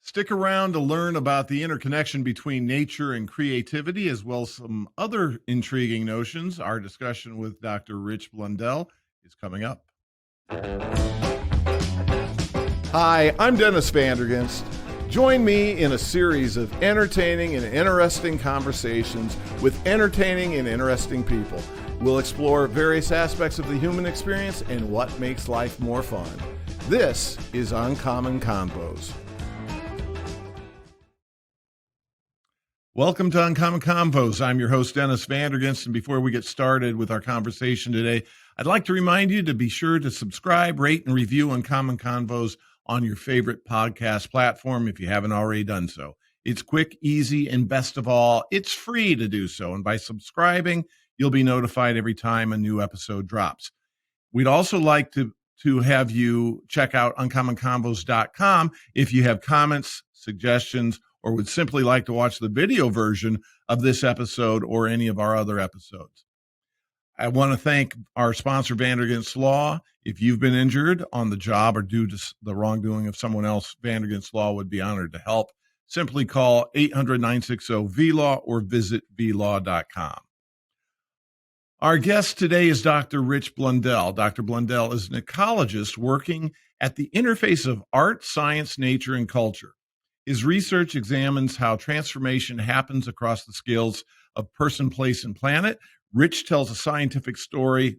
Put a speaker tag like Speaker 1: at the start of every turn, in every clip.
Speaker 1: Stick around to learn about the interconnection between nature and creativity, as well as some other intriguing notions. Our discussion with Dr. Rich Blundell is coming up. Hi, I'm Dennis Vandergenst. Join me in a series of entertaining and interesting conversations with entertaining and interesting people. We'll explore various aspects of the human experience and what makes life more fun. This is Uncommon Convos. Welcome to Uncommon Convos. I'm your host, Dennis Vandergenst, and before we get started with our conversation today, I'd like to remind you to be sure to subscribe, rate, and review Uncommon Convos on your favorite podcast platform if you haven't already done so. It's quick, easy, and best of all, it's free to do so. And by subscribing, you'll be notified every time a new episode drops. We'd also like to have you check out uncommonconvos.com if you have comments, suggestions, or would simply like to watch the video version of this episode or any of our other episodes. I want to thank our sponsor, Vandergenst Law. If you've been injured on the job or due to the wrongdoing of someone else, Vandergenst Law would be honored to help. Simply call 800-960-VLAW or visit vlaw.com. Our guest today is Dr. Rich Blundell. Dr. Blundell is an ecologist working at the interface of art, science, nature, and culture. His research examines how transformation happens across the scales of person, place, and planet. Rich tells the scientific story of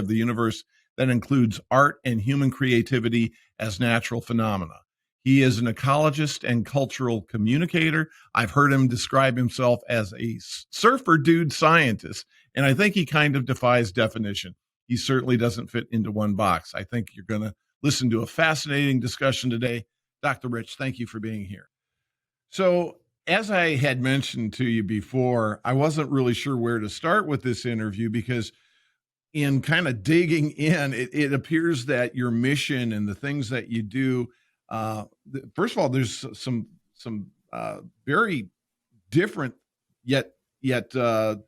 Speaker 1: the universe that includes art and human creativity as natural phenomena. He is an ecologist and cultural communicator. I've heard him describe himself as a surfer dude scientist, and I think he kind of defies definition. He certainly doesn't fit into one box. I think you're going to listen to a fascinating discussion today. Dr. Rich, thank you for being here. So, as I had mentioned to you before, I wasn't really sure where to start with this interview because in kind of digging in, it appears that your mission and the things that you do, first of all, there's some very different yet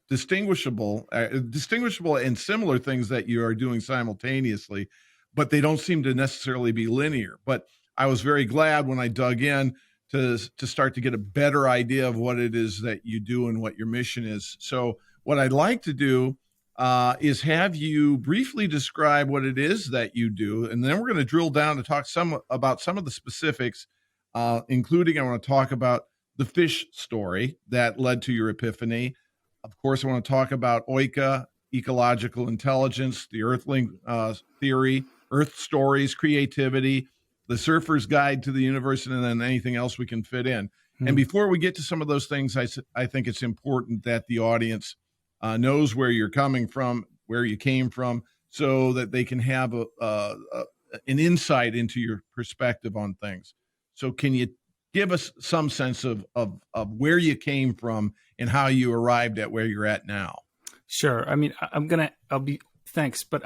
Speaker 1: distinguishable and similar things that you are doing simultaneously, but they don't seem to necessarily be linear. But I was very glad when I dug in to start to get a better idea of what it is that you do and what your mission is. So what I'd like to do is have you briefly describe what it is that you do, and then we're going to drill down to talk about some of the specifics, including I want to talk about the fish story that led to your epiphany. Of course, I want to talk about Oika, ecological intelligence, the Earthling theory, Earth stories, creativity, the Surfer's Guide to the Universe, and then anything else we can fit in. And before we get to some of those things, I think it's important that the audience knows where you're coming from, where you came from, so that they can have an insight into your perspective on things. So can you give us some sense of where you came from and how you arrived at where you're at now?
Speaker 2: Sure. I mean, thanks, but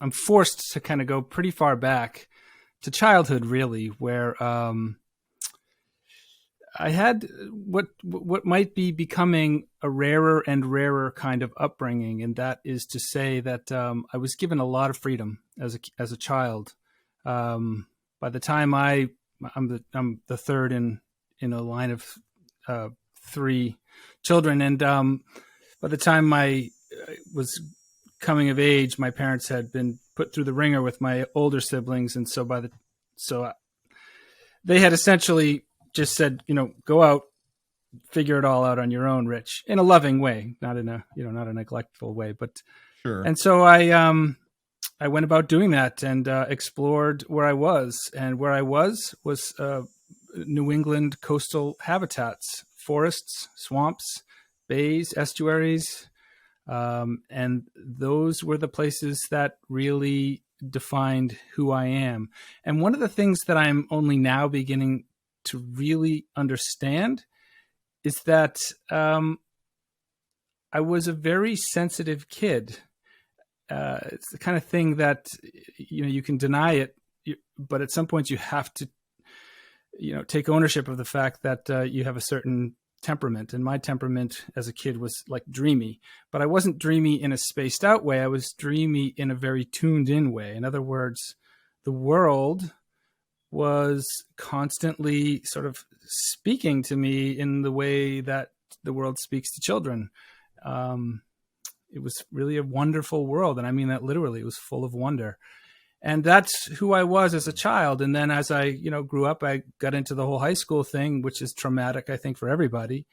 Speaker 2: I'm forced to kind of go pretty far back to childhood, really, where I had what might be becoming a rarer and rarer kind of upbringing, and that is to say that I was given a lot of freedom as a child. By the time I'm the third in a line of three children, and by the time I was coming of age, my parents had been put through the ringer with my older siblings, and so they had essentially just said, go out, figure it all out on your own, Rich, in a loving way, not in a not a neglectful way, but
Speaker 1: sure.
Speaker 2: And so I went about doing that and explored where I was, and where I was New England coastal habitats, forests, swamps, bays, estuaries. And those were the places that really defined who I am. And one of the things that I'm only now beginning to really understand is that I was a very sensitive kid. It's the kind of thing that, you can deny it, but at some point you have to, take ownership of the fact that you have a certain temperament. And my temperament as a kid was like dreamy, but I wasn't dreamy in a spaced out way. I was dreamy in a very tuned in way. In other words, the world was constantly sort of speaking to me in the way that the world speaks to children. It was really a wonderful world. And I mean that literally. It was full of wonder. And that's who I was as a child. And then as I, grew up, I got into the whole high school thing, which is traumatic, I think, for everybody.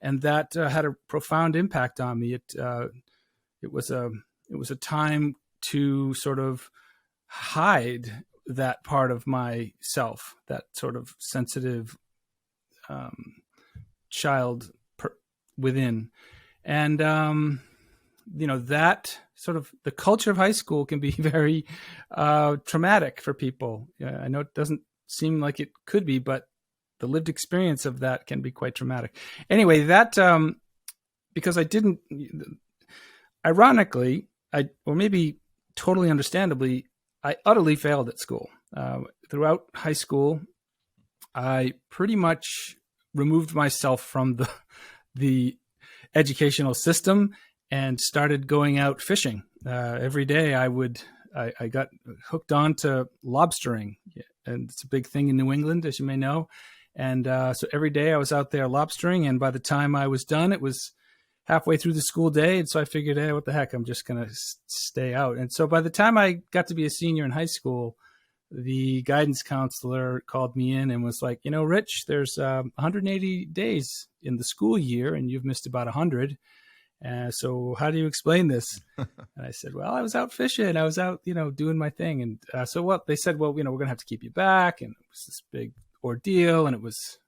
Speaker 2: And that had a profound impact on me. It was a time to sort of hide that part of myself, that sort of sensitive child within. And, that sort of the culture of high school can be very traumatic for people. I know it doesn't seem like it could be, but the lived experience of that can be quite traumatic. Anyway, that because I didn't, ironically, or maybe totally understandably, I utterly failed at school. Throughout high school, I pretty much removed myself from the educational system and started going out fishing. Every day I got hooked on to lobstering, and it's a big thing in New England, as you may know. And so every day I was out there lobstering, and by the time I was done, it was halfway through the school day. And so I figured, hey, what the heck, I'm just going to stay out. And so by the time I got to be a senior in high school, the guidance counselor called me in and was like, Rich, there's 180 days in the school year, and you've missed about 100. So how do you explain this? And I said, well, I was out fishing. I was out, doing my thing. And so what they said, well, we're going to have to keep you back. And it was this big ordeal. And it was,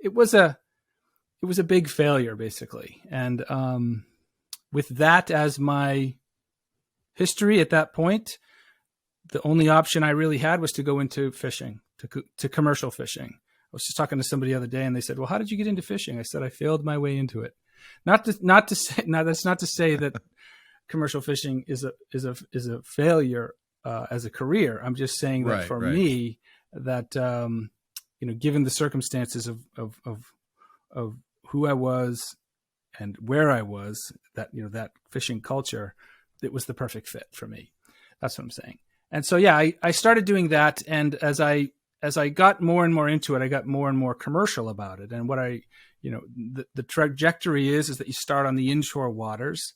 Speaker 2: it was a big failure, basically. And with that as my history at that point, the only option I really had was to go into fishing, to commercial fishing. I was just talking to somebody the other day, and they said, well, how did you get into fishing? I said, I failed my way into it. That's not to say that commercial fishing is a failure as a career. I'm just saying that for me, that given the circumstances of who I was and where I was, that fishing culture, it was the perfect fit for me. That's what I'm saying. And so I started doing that, and as I got more and more into it, I got more and more commercial about it. And what the trajectory is that you start on the inshore waters,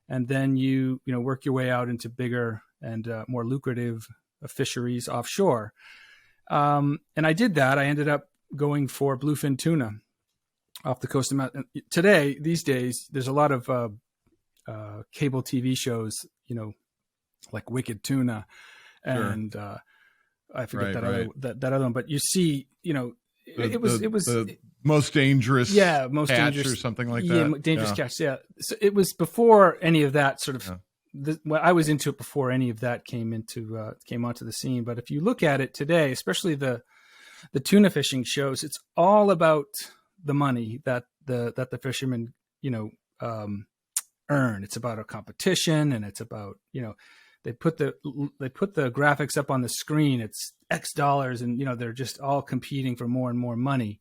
Speaker 2: and then you work your way out into bigger and more lucrative fisheries offshore. And I did that. I ended up going for bluefin tuna off the coast of these days, there's a lot of cable TV shows, like Wicked Tuna, and I forget that other one. But you see, it was
Speaker 1: the most dangerous,
Speaker 2: most
Speaker 1: catch
Speaker 2: dangerous
Speaker 1: or something like that.
Speaker 2: Dangerous catch. Yeah, so it was before any of that sort of. I was into it before any of that came onto the scene. But if you look at it today, especially the tuna fishing shows, it's all about the money that the fishermen earn. It's about a competition, and it's about they put the graphics up on the screen. It's X dollars, and they're just all competing for more and more money.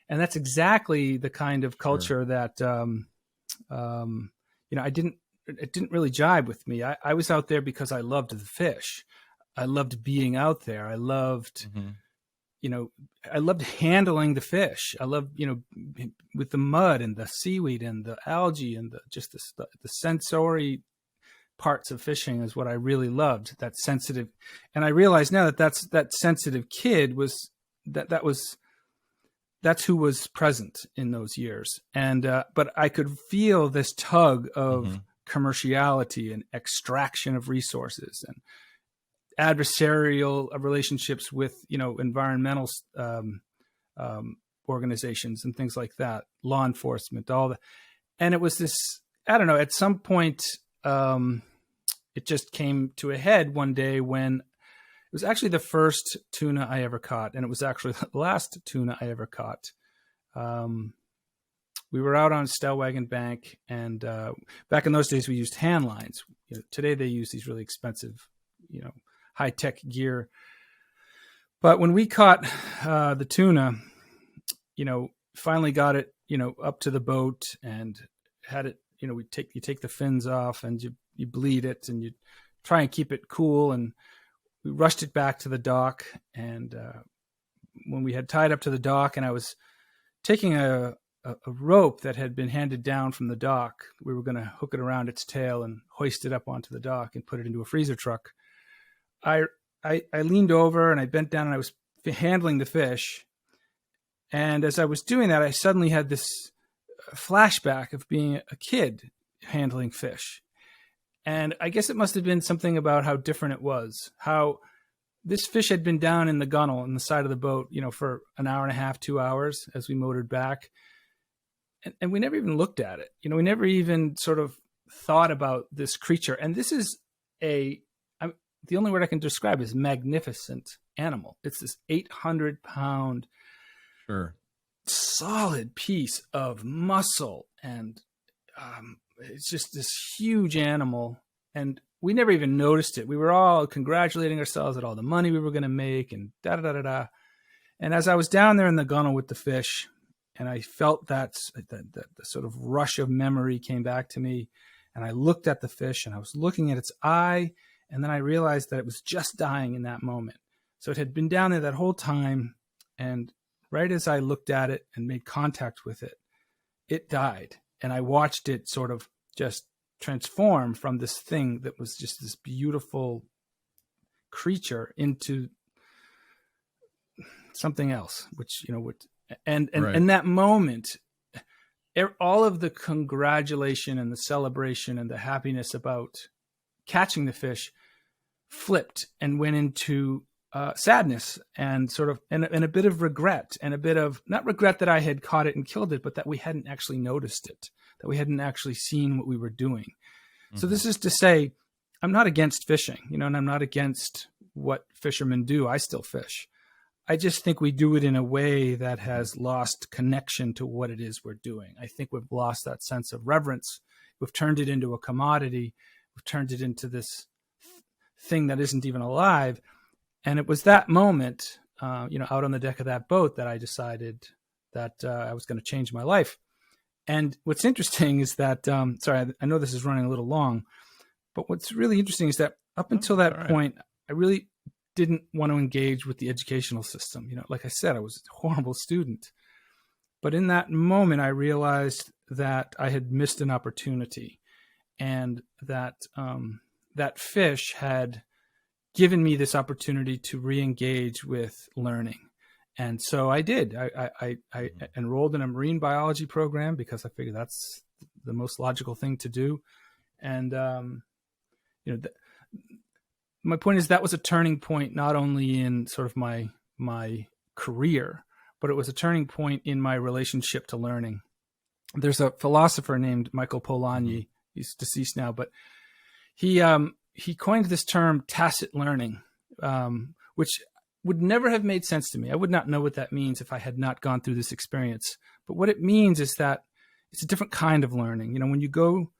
Speaker 2: And that's exactly the kind of culture that it didn't really jibe with me. I was out there because I loved the fish. I loved being out there. I loved, I loved handling the fish. I loved, with the mud and the seaweed and the algae and the sensory parts of fishing is what I really loved. That sensitive, and I realize now that sensitive kid that's who was present in those years. And but I could feel this tug of commerciality and extraction of resources and adversarial relationships with environmental organizations and things like that, law enforcement, all that. And it was this, I don't know, at some point it just came to a head one day when it was actually the first tuna I ever caught, and it was actually the last tuna I ever caught. We were out on Stellwagen Bank, and back in those days we used hand lines. Today they use these really expensive, high-tech gear. But when we caught the tuna, finally got it, up to the boat and had it, you take the fins off and you bleed it and you try and keep it cool. And we rushed it back to the dock. And when we had tied up to the dock, and I was taking a rope that had been handed down from the dock, we were going to hook it around its tail and hoist it up onto the dock and put it into a freezer truck. I leaned over and I bent down and I was handling the fish. And as I was doing that, I suddenly had this flashback of being a kid handling fish. And I guess it must have been something about how different it was, how this fish had been down in the gunnel on the side of the boat, for an hour and a half, 2 hours as we motored back. And we never even looked at it. We never even sort of thought about this creature. And this is the only word I can describe is magnificent animal. It's this 800-pound solid piece of muscle. And it's just this huge animal. And we never even noticed it. We were all congratulating ourselves at all the money we were going to make and da-da-da-da-da. And as I was down there in the gunnel with the fish, and I felt that sort of rush of memory came back to me, and I looked at the fish, and I was looking at its eye, and then I realized that it was just dying in that moment. So it had been down there that whole time, and right as I looked at it and made contact with it, it died. And I watched it sort of just transform from this thing that was just this beautiful creature into something else, which, and in that moment, all of the congratulation and the celebration and the happiness about catching the fish flipped and went into sadness and sort of and a bit of regret, and a bit of not regret that I had caught it and killed it, but that we hadn't actually noticed it, that we hadn't actually seen what we were doing. Mm-hmm. So this is to say, I'm not against fishing, and I'm not against what fishermen do. I still fish. I just think we do it in a way that has lost connection to what it is we're doing. I think we've lost that sense of reverence. We've turned it into a commodity. We've turned it into this thing that isn't even alive. And it was that moment, out on the deck of that boat, that I decided that I was going to change my life. And what's interesting is that, sorry, I know this is running a little long, but what's really interesting is that up until that point, I really didn't want to engage with the educational system. Like I said, I was a horrible student. But in that moment, I realized that I had missed an opportunity, and that that fish had given me this opportunity to re-engage with learning. And so I did. I enrolled in a marine biology program because I figured that's the most logical thing to do. And, my point is that was a turning point, not only in sort of my career, but it was a turning point in my relationship to learning. There's a philosopher named Michael Polanyi. He's deceased now, but he coined this term tacit learning, which would never have made sense to me. I would not know what that means if I had not gone through this experience. But what it means is that it's a different kind of learning. When you go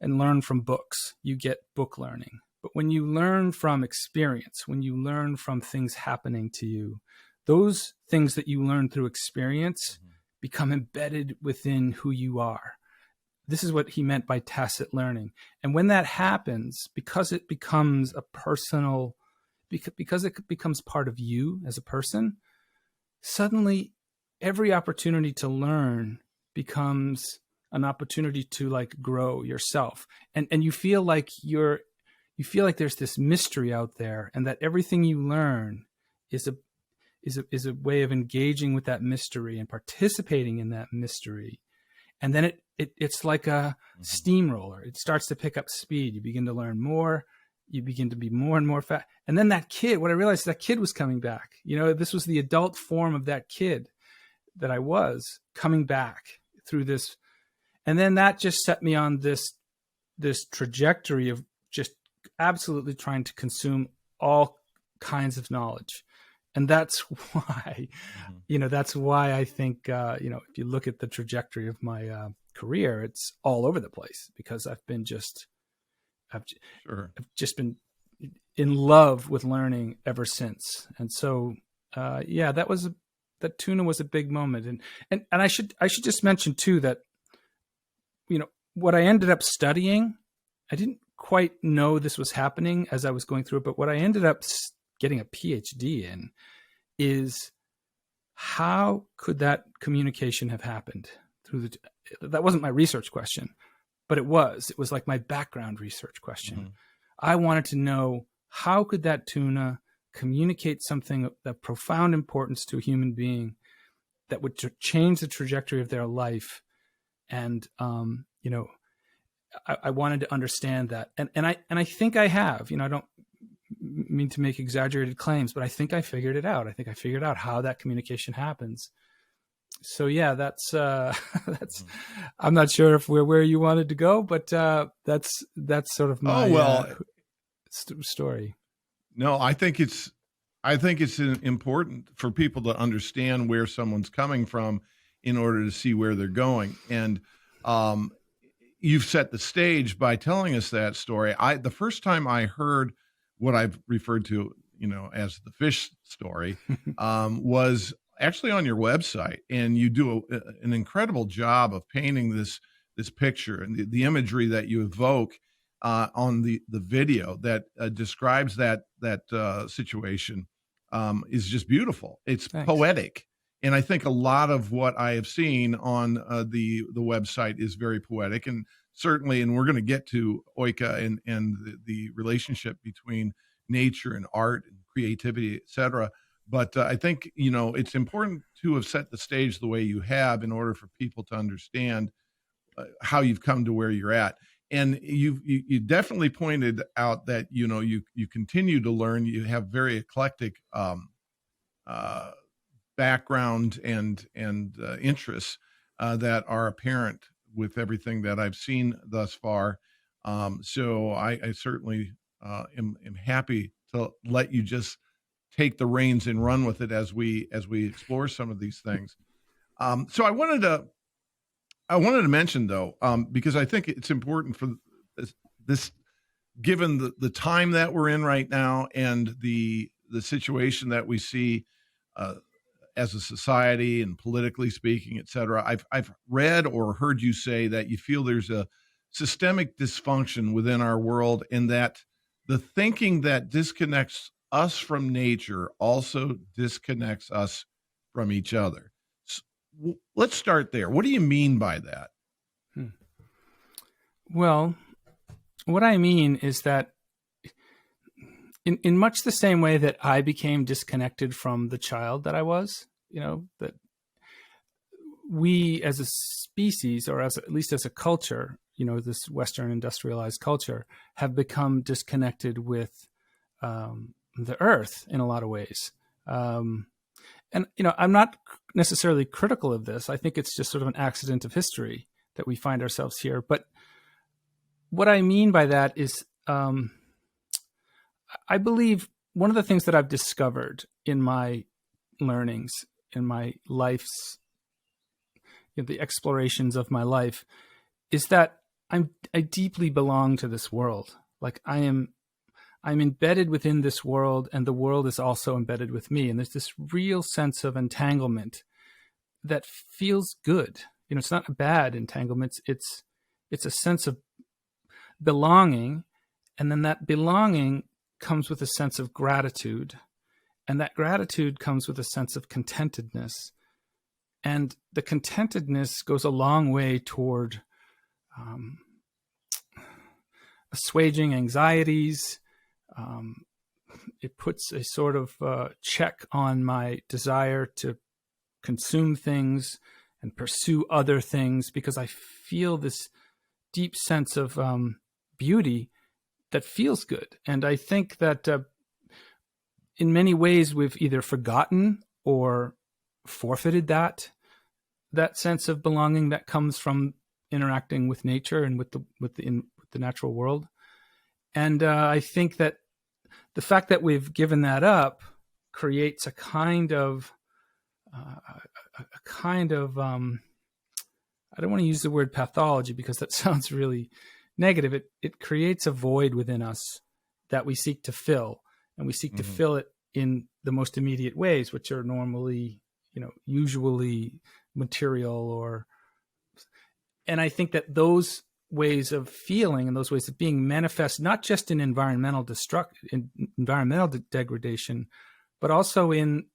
Speaker 2: and learn from books, you get book learning. But when you learn from experience, when you learn from things happening to you, those things that you learn through experience become embedded within who you are. This is what he meant by tacit learning. And when that happens, because it becomes a personal, because it becomes part of you as a person, suddenly every opportunity to learn becomes an opportunity to grow yourself. And you feel like there's this mystery out there, and that everything you learn is a way of engaging with that mystery and participating in that mystery. And then it's like a steamroller. It starts to pick up speed. You begin to learn more. You begin to be more and more fat. And then that kid, what I realized, that kid was coming back. This was the adult form of that kid that I was coming back through this. And then that just set me on this trajectory of just absolutely trying to consume all kinds of knowledge. And that's why, that's why I think, if you look at the trajectory of my career, it's all over the place, because I've just been in love with learning ever since. And so, that tuna was a big moment. And I should just mention too that, what I ended up studying, I didn't quite know this was happening as I was going through it, but what I ended up getting a PhD in is how could that communication have happened through that wasn't my research question, but it was like my background research question. Mm-hmm. I wanted to know, how could that tuna communicate something of profound importance to a human being that would change the trajectory of their life? And, I wanted to understand that. And I think I have, I don't mean to make exaggerated claims, but I think I figured it out. I think I figured out how that communication happens. So yeah, that's mm-hmm. I'm not sure if we're where you wanted to go, but that's sort of my story.
Speaker 1: No, I think it's important for people to understand where someone's coming from in order to see where they're going. And you've set the stage by telling us that story. The first time I heard what I've referred to, as the fish story, was actually on your website, and you do an incredible job of painting this picture, and the imagery that you evoke on the video that describes that situation is just beautiful. It's Thanks. Poetic. And I think a lot of what I have seen on the website is very poetic, and certainly, and we're going to get to Oika and the relationship between nature and art and creativity, et cetera. But I think, it's important to have set the stage the way you have in order for people to understand how you've come to where you're at. And you definitely pointed out that, you continue to learn. You have very eclectic background and interests that are apparent with everything that I've seen thus far. So I certainly am happy to let you just take the reins and run with it as we explore some of these things. So I wanted to mention, though, because I think it's important for this given the time that we're in right now and the situation that we see as a society and politically speaking, et cetera. I've read or heard you say that you feel there's a systemic dysfunction within our world, and that the thinking that disconnects us from nature also disconnects us from each other. So, let's start there. What do you mean by that?
Speaker 2: Well, what I mean is that in much the same way that I became disconnected from the child that I was, that we as a species, or at least as a culture, this Western industrialized culture, have become disconnected with the earth in a lot of ways. And, I'm not necessarily critical of this. I think it's just sort of an accident of history that we find ourselves here. But what I mean by that is, I believe one of the things that I've discovered in my learnings, in my life's, the explorations of my life, is that I deeply belong to this world. Like I'm embedded within this world, and the world is also embedded with me. And there's this real sense of entanglement that feels good. It's not a bad entanglement. It's a sense of belonging. And then that belonging comes with a sense of gratitude. And that gratitude comes with a sense of contentedness. And the contentedness goes a long way toward assuaging anxieties. It puts a sort of check on my desire to consume things and pursue other things, because I feel this deep sense of beauty that feels good. And I think that in many ways we've either forgotten or forfeited that sense of belonging that comes from interacting with nature and with the natural world. And I think that the fact that we've given that up creates a kind of I don't want to use the word pathology because that sounds really negative. It creates a void within us that we seek to fill, and we seek to fill it in the most immediate ways, which are normally, usually material and I think that those ways of feeling and those ways of being manifest not just in environmental degradation, but also in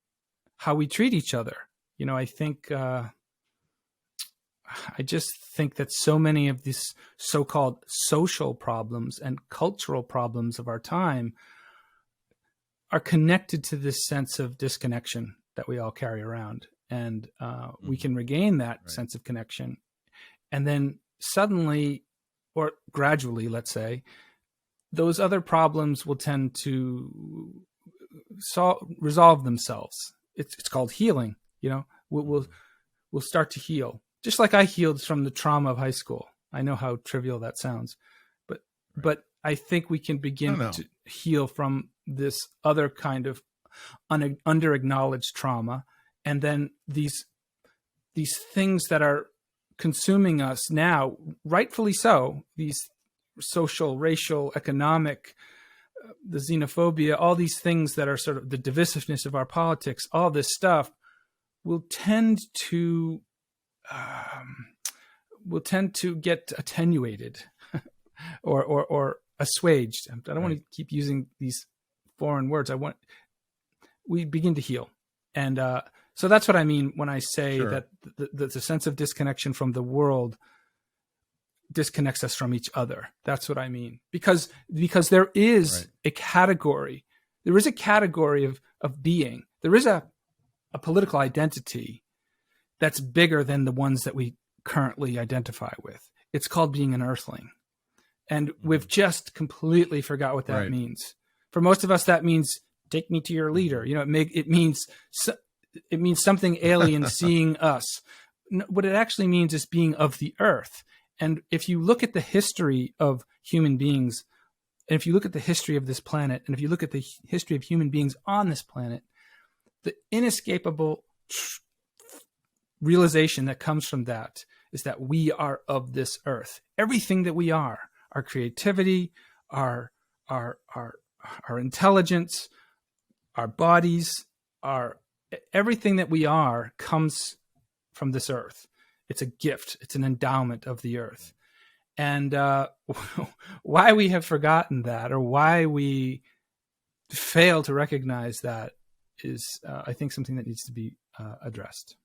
Speaker 2: how we treat each other. I think I just think that so many of these so-called social problems and cultural problems of our time are connected to this sense of disconnection that we all carry around. And we can regain that sense of connection. And then suddenly, or gradually, let's say, those other problems will tend to resolve themselves. It's called healing. We'll start to heal, just like I healed from the trauma of high school. I know how trivial that sounds, but I think we can begin to heal from this other kind of under-acknowledged trauma, and then these things that are consuming us now, rightfully so, these social, racial, economic, the xenophobia, all these things that are sort of the divisiveness of our politics, all this stuff will tend to get attenuated or assuaged. I don't want to keep using these foreign words. We begin to heal. And so that's what I mean when I say that the sense of disconnection from the world disconnects us from each other. That's what I mean. Because there is a category. There is a category of being. There is a political identity that's bigger than the ones that we currently identify with. It's called being an earthling. And we've just completely forgot what that means. For most of us, that means take me to your leader. It means something alien seeing us. What it actually means is being of the earth. And if you look at the history of human beings, and if you look at the history of this planet, and if you look at the history of human beings on this planet, the inescapable realization that comes from that is that we are of this earth. Everything that we are, our creativity, our intelligence, our bodies, everything that we are comes from this earth. It's a gift. It's an endowment of the earth. And why we have forgotten that, or why we fail to recognize that, is, I think, something that needs to be addressed.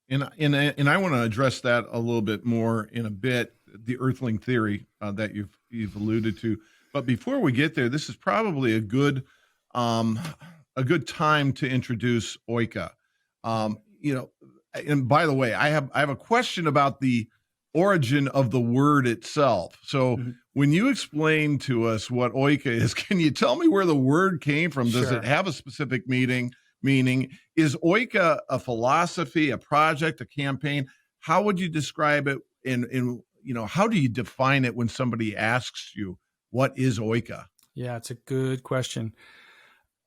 Speaker 1: And I want to address that a little bit more in a bit, the earthling theory that you've alluded to. But before we get there, this is probably a good time to introduce Oika. And by the way, I have a question about the origin of the word itself. So when you explain to us what Oika is, can you tell me where the word came from? Does it have a specific meaning? Is Oika a philosophy, a project, a campaign? How would you describe it? How do you define it when somebody asks you, what is Oika?
Speaker 2: Yeah, it's a good question.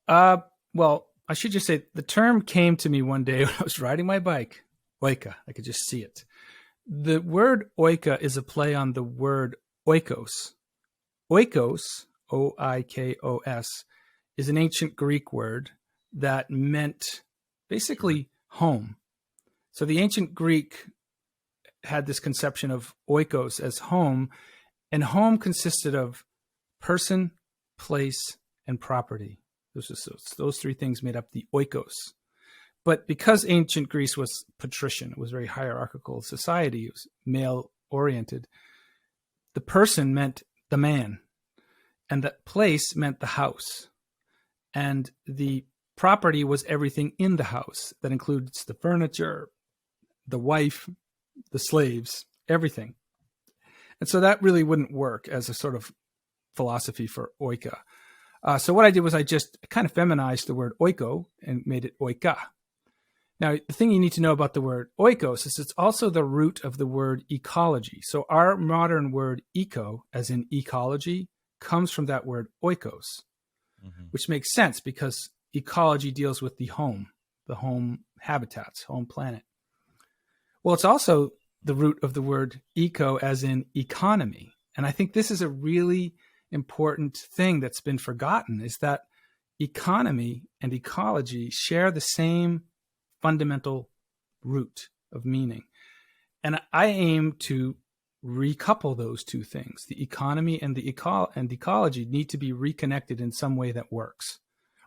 Speaker 2: Well, I should just say the term came to me one day when I was riding my bike. Oika, I could just see it. The word Oika is a play on the word oikos. Oikos, O-I-K-O-S, is an ancient Greek word that meant basically home. So the ancient Greek had this conception of oikos as home, and home consisted of person, place, and property. Those three things made up the oikos. But because ancient Greece was patrician, it was a very hierarchical society, it was male-oriented, the person meant the man, and the place meant the house. And the property was everything in the house. That includes the furniture, the wife, the slaves, everything. And so that really wouldn't work as a sort of philosophy for Oika. So what I did was I just kind of feminized the word oiko and made it oika. Now, the thing you need to know about the word oikos is it's also the root of the word ecology. So our modern word eco, as in ecology, comes from that word oikos, which makes sense because ecology deals with the home habitats, home planet. Well, it's also the root of the word eco, as in economy. And I think this is a really important thing that's been forgotten, is that economy and ecology share the same fundamental root of meaning. And I aim to recouple those two things. The economy and the ecology need to be reconnected in some way that works.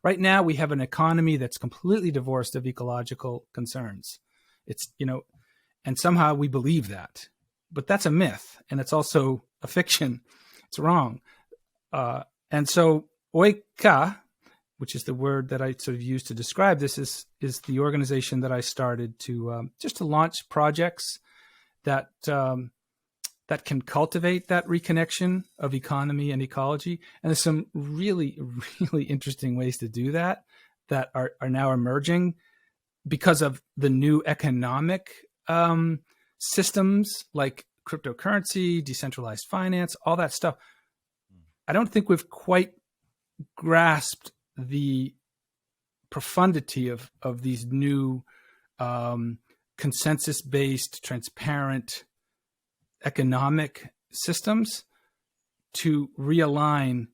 Speaker 2: Right now, we have an economy that's completely divorced of ecological concerns. It's, and somehow we believe that. But that's a myth, and it's also a fiction. It's wrong. And so Oika, which is the word that I sort of use to describe this, is the organization that I started to just to launch projects that that can cultivate that reconnection of economy and ecology. And there's some really, really interesting ways to do that are now emerging because of the new economic systems like cryptocurrency, decentralized finance, all that stuff. I don't think we've quite grasped the profundity of these new consensus-based, transparent economic systems to realign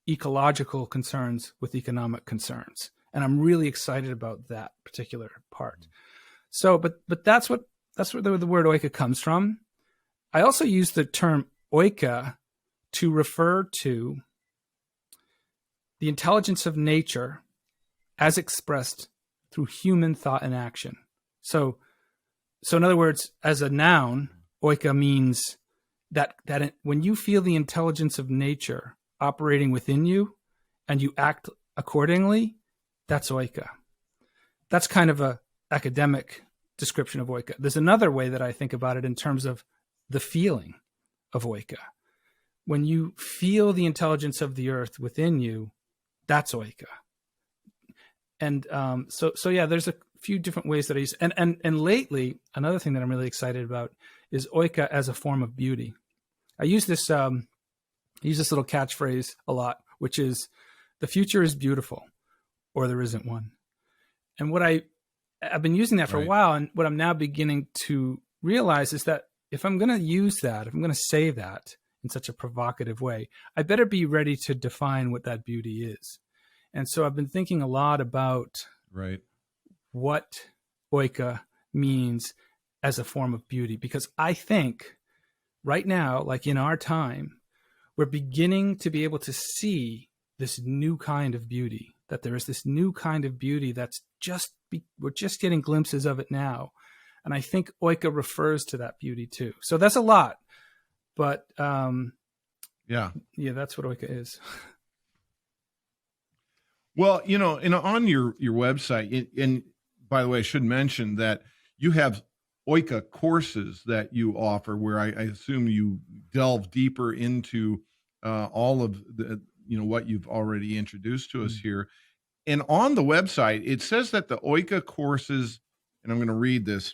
Speaker 2: ecological concerns with economic concerns. And I'm really excited about that particular part. So, but that's where the word oika comes from. I also use the term oika to refer to the intelligence of nature as expressed through human thought and action. So in other words, as a noun, oika means that when you feel the intelligence of nature operating within you and you act accordingly, that's oika. That's kind of a academic description of oika. There's another way that I think about it in terms of the feeling of oika. When you feel the intelligence of the earth within you, that's oika. And so yeah, there's a few different ways that I use. And lately, another thing that I'm really excited about is oika as a form of beauty. I use this little catchphrase a lot, which is, the future is beautiful, or there isn't one. And what I've been using that for a while, and what I'm now beginning to realize is that if I'm going to use that, if I'm going to say that in such a provocative way, I better be ready to define what that beauty is. And so I've been thinking a lot about what oika means as a form of beauty, because I think right now, like in our time, we're beginning to be able to see this new kind of beauty, that there is this new kind of beauty that's we're just getting glimpses of it now. And I think oika refers to that beauty too. So that's a lot, but yeah, that's what oika is.
Speaker 1: Well, on your website, and by the way, I should mention that you have oika courses that you offer, where I assume you delve deeper into all of the, what you've already introduced to us here. And on the website, it says that the oika courses, and I'm going to read this,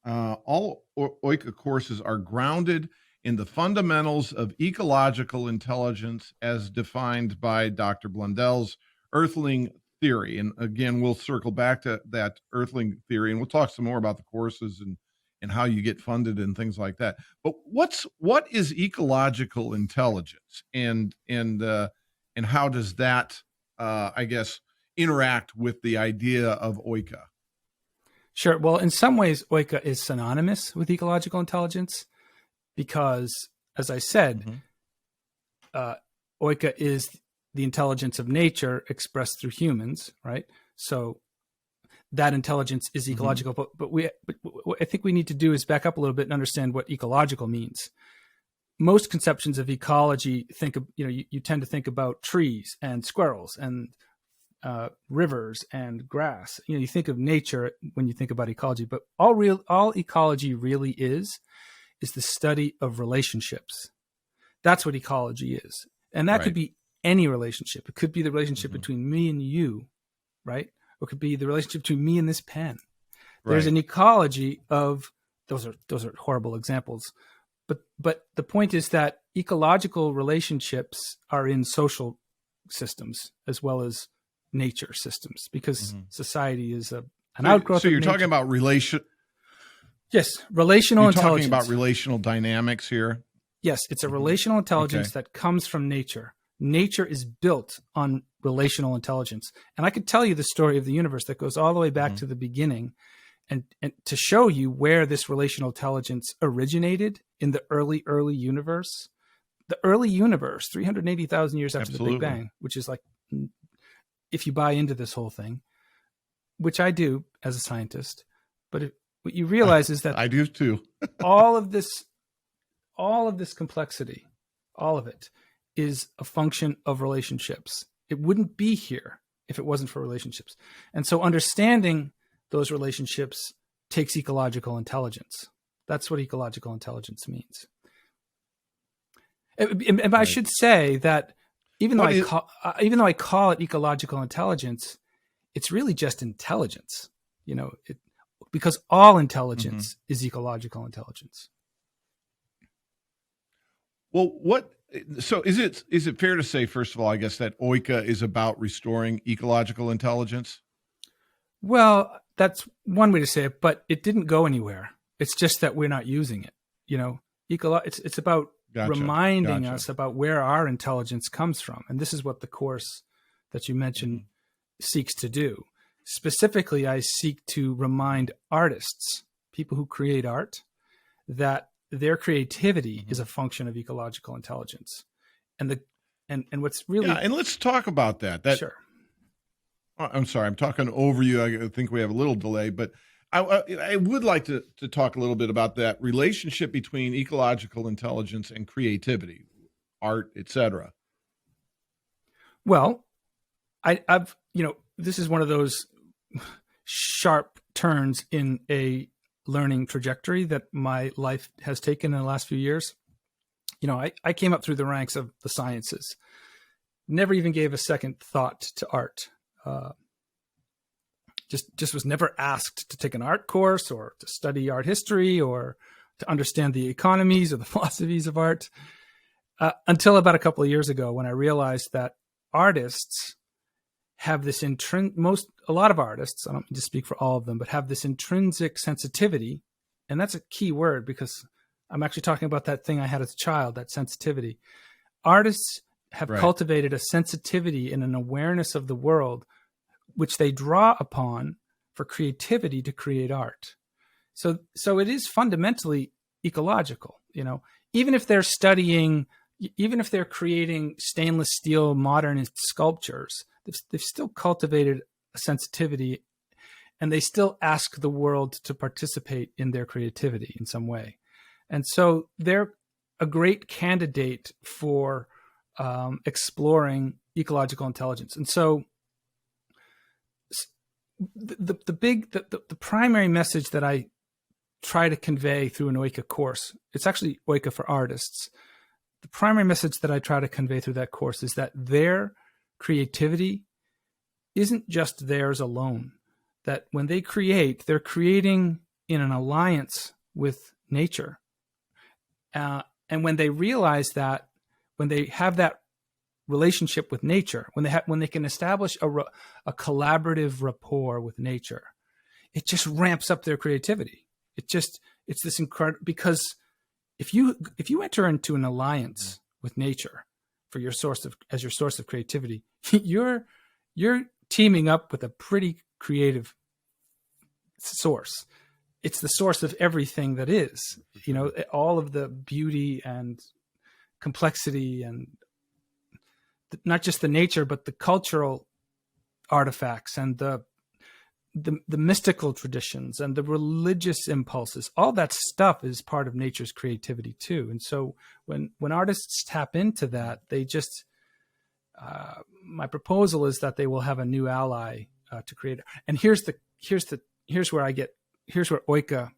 Speaker 1: all oika courses are grounded in the fundamentals of ecological intelligence as defined by Dr. Blundell's Earthling theory. And again, we'll circle back to that Earthling theory, and we'll talk some more about the courses and how you get funded and things like that. But what is ecological intelligence, and how does that I guess interact with the idea of oika?
Speaker 2: Sure. Well, in some ways, oika is synonymous with ecological intelligence because, as I said, oika is the intelligence of nature expressed through humans, right? So that intelligence is ecological. But what I think we need to do is back up a little bit and understand what ecological means. Most conceptions of ecology you tend to think about trees and squirrels and rivers and grass. You think of nature when you think about ecology, but all ecology really is the study of relationships. That's what ecology is. And that could be any relationship. It could be the relationship between me and you, right? Or it could be the relationship between me and this pen. There's an ecology of those are horrible examples. But the point is that ecological relationships are in social systems as well as nature systems, because society is an outgrowth.
Speaker 1: So you're
Speaker 2: of nature.
Speaker 1: talking about relation.
Speaker 2: Yes, relational
Speaker 1: you're
Speaker 2: intelligence.
Speaker 1: Talking about relational dynamics here.
Speaker 2: Yes, it's a relational intelligence that comes from nature. Nature is built on relational intelligence, and I could tell you the story of the universe that goes all the way back to the beginning, and to show you where this relational intelligence originated in the early universe. The early universe, 380,000 years after the Big Bang, which is like, if you buy into this whole thing, which I do as a scientist, but what you realize is that
Speaker 1: I do too.
Speaker 2: all of this complexity, all of it is a function of relationships. It wouldn't be here if it wasn't for relationships. And so understanding those relationships takes ecological intelligence. That's what ecological intelligence means. And I should say that even though I call it ecological intelligence, it's really just intelligence, because all intelligence is ecological intelligence.
Speaker 1: Well, so is it fair to say, first of all, I guess, that OICA is about restoring ecological intelligence?
Speaker 2: Well, that's one way to say it, but it didn't go anywhere. It's just that we're not using it. It's about reminding us about where our intelligence comes from. And this is what the course that you mentioned seeks to do. Specifically, I seek to remind artists, people who create art, that their creativity is a function of ecological intelligence. And what's really...
Speaker 1: Yeah, and let's talk about that.
Speaker 2: Sure.
Speaker 1: I'm sorry, I'm talking over you. I think we have a little delay, but I would like to talk a little bit about that relationship between ecological intelligence and creativity, art, etc.
Speaker 2: Well, I've this is one of those sharp turns in a learning trajectory that my life has taken in the last few years. I came up through the ranks of the sciences, never even gave a second thought to art. Just was never asked to take an art course or to study art history or to understand the economies or the philosophies of art until about a couple of years ago, when I realized that artists have this a lot of artists, I don't mean to speak for all of them, but have this intrinsic sensitivity. And that's a key word, because I'm actually talking about that thing I had as a child, that sensitivity. Artists have cultivated a sensitivity and an awareness of the world, which they draw upon for creativity to create art. So it is fundamentally ecological, even if they're creating stainless steel modernist sculptures, they've still cultivated a sensitivity, and they still ask the world to participate in their creativity in some way. And so they're a great candidate for exploring ecological intelligence. And so the primary message that I try to convey through an OICA course, it's actually OICA for artists. The primary message that I try to convey through that course is that their creativity isn't just theirs alone. That when they create, they're creating in an alliance with nature. And when they realize that, when they have that relationship with nature, when they can establish a collaborative rapport with nature, it just ramps up their creativity. It's this incredible, because if you enter into an alliance with nature for your source of creativity, you're teaming up with a pretty creative source. It's the source of everything that is, all of the beauty and complexity, and not just the nature, but the cultural artifacts and the mystical traditions and the religious impulses. All that stuff is part of nature's creativity too. And so when artists tap into that, they just, my proposal is that they will have a new ally to create. And here's where OICA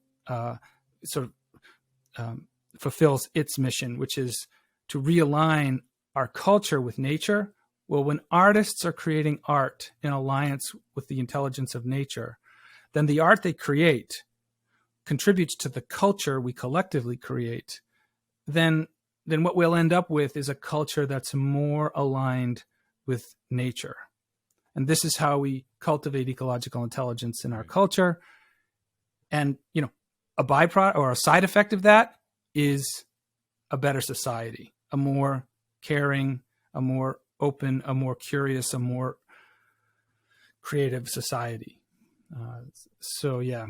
Speaker 2: fulfills its mission, which is to realign our culture with nature. Well, when artists are creating art in alliance with the intelligence of nature, then the art they create contributes to the culture we collectively create. Then what we'll end up with is a culture that's more aligned with nature. And this is how we cultivate ecological intelligence in our culture. And, a byproduct or a side effect of that is a better society, a more caring, a more open, a more curious, a more creative society. So, yeah.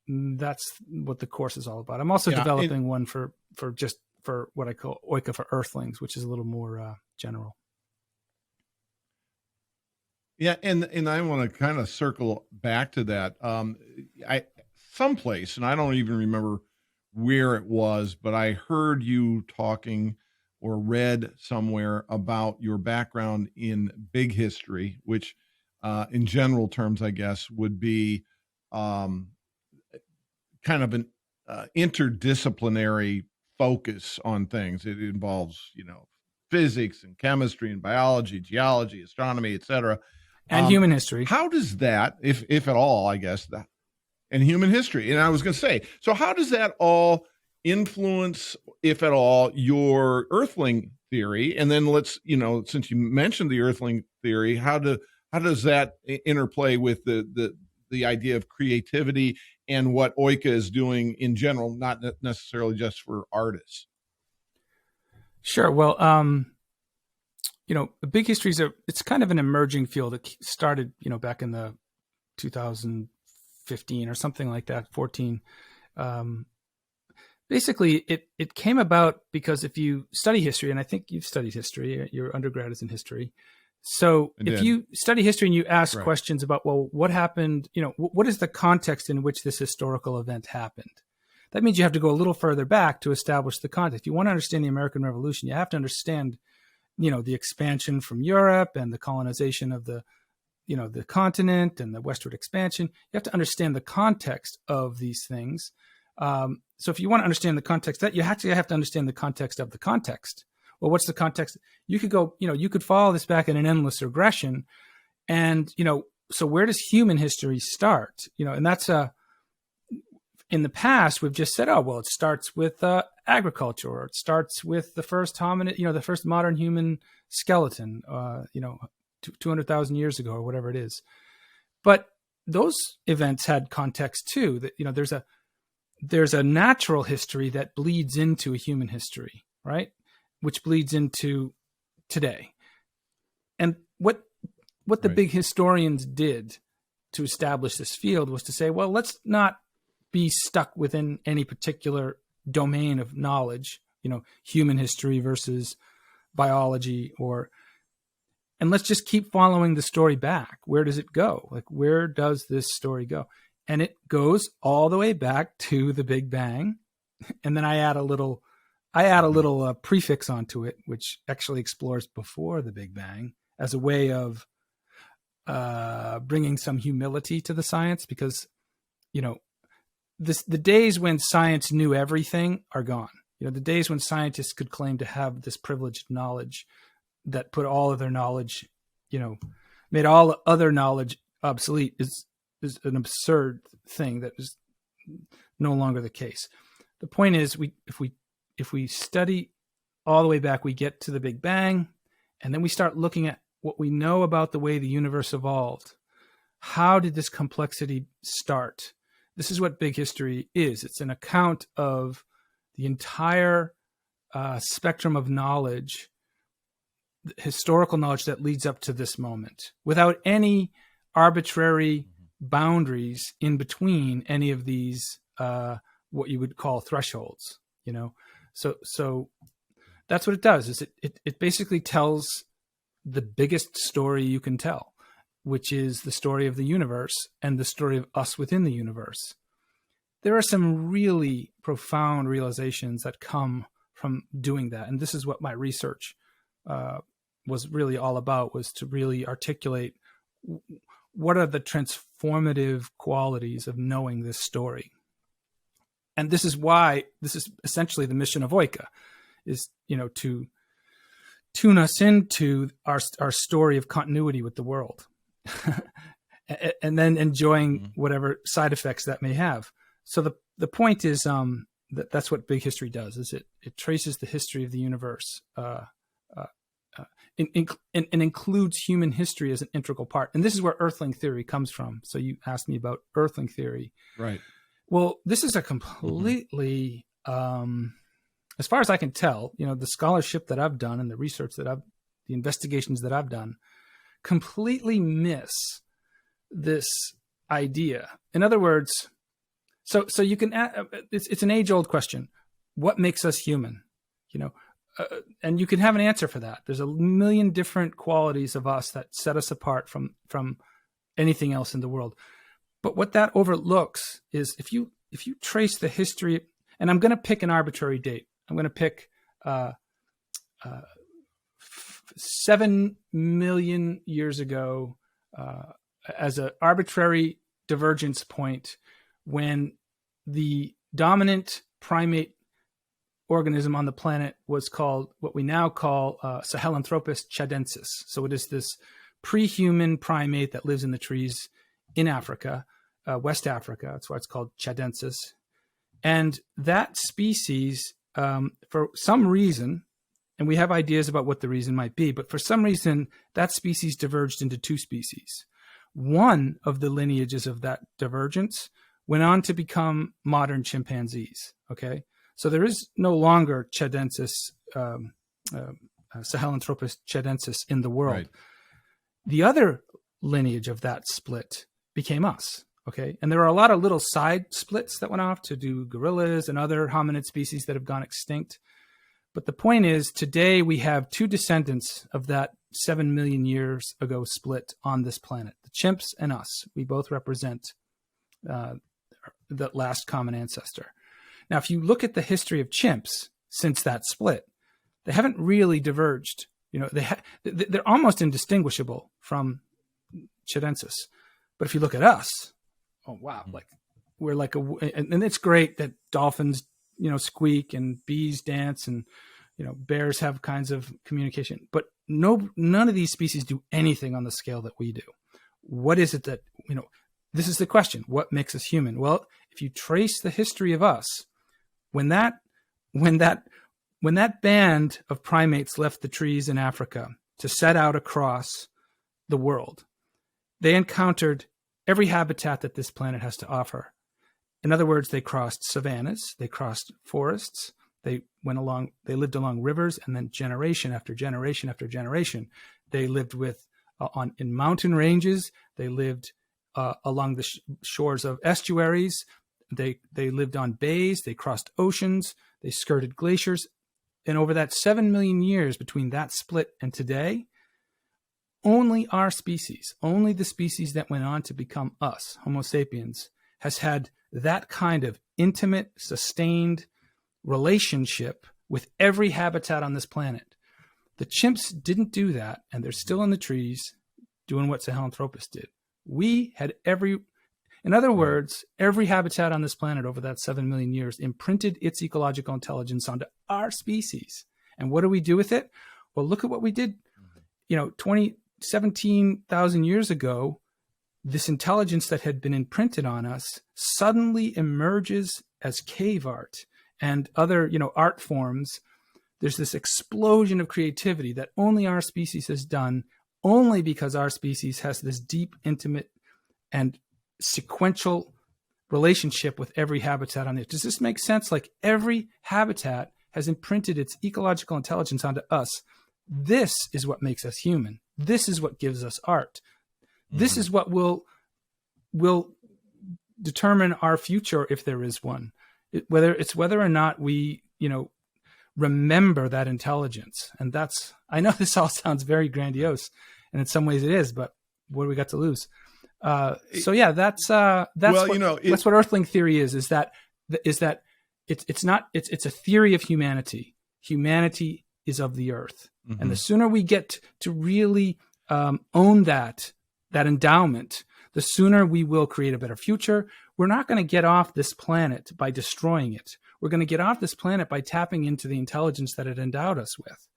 Speaker 2: that's what the course is all about. I'm also developing one for what I call Oika for Earthlings, which is a little more general.
Speaker 1: Yeah, and I want to kind of circle back to that. Someplace, and I don't even remember where it was, but I heard you talking or read somewhere about your background in big history, which, in general terms, I guess, would be kind of an interdisciplinary focus on things. It involves, physics and chemistry and biology, geology, astronomy, etc.
Speaker 2: And human history.
Speaker 1: How does that, if at all, I guess, and human history. And I was going to say, so how does that all influence, if at all, your Earthling theory? And then since you mentioned the Earthling theory, how does that interplay with the idea of creativity and what Oika is doing in general, not necessarily just for artists?
Speaker 2: Sure. Well, big history it's kind of an emerging field. It started, back in the 2015 or something like that, 14. Basically, it came about because if you study history, and I think you've studied history, your undergrad is in history. So if you study history and you ask questions about, well, what happened, what is the context in which this historical event happened? That means you have to go a little further back to establish the context. If you want to understand the American Revolution, you have to understand, the expansion from Europe and the colonization of the continent and the westward expansion. You have to understand the context of these things. So if you want to understand the context, that you actually have to understand the context of the context. Well, what's the context? You could go, you could follow this back in an endless regression. And, so where does human history start? And that's in the past, we've just said, oh, well, it starts with agriculture, or it starts with the first hominid, the first modern human skeleton, 200,000 years ago, or whatever it is. But those events had context too, that, there's a natural history that bleeds into a human history, right? Which bleeds into today. And what the big historians did to establish this field was to say, well, let's not be stuck within any particular domain of knowledge, human history versus biology, and let's just keep following the story back. Where does it go? Like, where does this story go? And it goes all the way back to the Big Bang. And then I add a little prefix onto it, which actually explores before the Big Bang as a way of bringing some humility to the science, because, the days when science knew everything are gone. The days when scientists could claim to have this privileged knowledge that put all of their knowledge, made all other knowledge obsolete is an absurd thing that is no longer the case. The point is, if we study all the way back, we get to the Big Bang, and then we start looking at what we know about the way the universe evolved. How did this complexity start? This is what big history is. It's an account of the entire spectrum of knowledge, historical knowledge that leads up to this moment, without any arbitrary boundaries in between any of these, what you would call thresholds, So that's what it does. Is it basically tells the biggest story you can tell, which is the story of the universe and the story of us within the universe. There are some really profound realizations that come from doing that. And this is what my research was really all about, was to really articulate what are the transformative qualities of knowing this story. And this is essentially the mission of Oika, is, to tune us into our story of continuity with the world, and then enjoying whatever side effects that may have. So the point is that's what big history does. Is it traces the history of the universe, and includes human history as an integral part. And this is where Earthling theory comes from. So you asked me about Earthling theory,
Speaker 1: right?
Speaker 2: Well, this is a completely, as far as I can tell, the scholarship that I've done and the research the investigations that I've done, completely miss this idea. In other words, So you can, it's an age old question. What makes us human? And you can have an answer for that. There's a million different qualities of us that set us apart from anything else in the world. But what that overlooks is if you trace the history, and I'm going to pick an arbitrary date. I'm going to pick 7 million years ago as an arbitrary divergence point when the dominant primate organism on the planet was called what we now call Sahelanthropus chadensis. So it is this pre-human primate that lives in the trees in Africa, West Africa. That's why it's called chadensis. And that species, for some reason, and we have ideas about what the reason might be, but for some reason, that species diverged into two species. One of the lineages of that divergence went on to become modern chimpanzees. Okay, so there is no longer Chadensis, Sahelanthropus chadensis in the world. Right. The other lineage of that split became us. Okay, and there are a lot of little side splits that went off to do gorillas and other hominid species that have gone extinct. But the point is, today we have two descendants of that 7 million years ago split on this planet, the chimps and us. We both represent the last common ancestor. Now, if you look at the history of chimps since that split, they haven't really diverged. They're almost indistinguishable from Chadensis. But if you look at us, oh, wow, like we're like and it's great that dolphins, squeak and bees dance and, bears have kinds of communication, but none of these species do anything on the scale that we do. What is it that, this is the question, what makes us human? Well, if you trace the history of us, when that band of primates left the trees in Africa to set out across the world, they encountered every habitat that this planet has to offer. In other words, they crossed savannas, they crossed forests, they lived along rivers, and then generation after generation after generation, they lived in mountain ranges. They lived along the shores of estuaries. They lived on bays. They crossed oceans. They skirted glaciers. And over that 7 million years between that split and today, only our species, only the species that went on to become us, Homo sapiens, has had that kind of intimate, sustained relationship with every habitat on this planet. The chimps didn't do that, and they're still in the trees doing what Sahelanthropus did. We had in other words, every habitat on this planet over that 7 million years imprinted its ecological intelligence onto our species. And what do we do with it? Well, look at what we did, 17,000 years ago. This intelligence that had been imprinted on us suddenly emerges as cave art and other, art forms. There's this explosion of creativity that only our species has done, only because our species has this deep, intimate, and sequential relationship with every habitat on it. Does this make sense? Like every habitat has imprinted its ecological intelligence onto us. This is what makes us human. This is what gives us art. This is what will determine our future, if there is one. Whether or not we, remember that intelligence. And I know this all sounds very grandiose, and in some ways it is, but what do we got to lose? That's what Earthling theory is. Is that it's a theory of humanity. Humanity is of the earth. Mm-hmm. And the sooner we get to really own that endowment, the sooner we will create a better future. We're not going to get off this planet by destroying it. We're going to get off this planet by tapping into the intelligence that it endowed us with.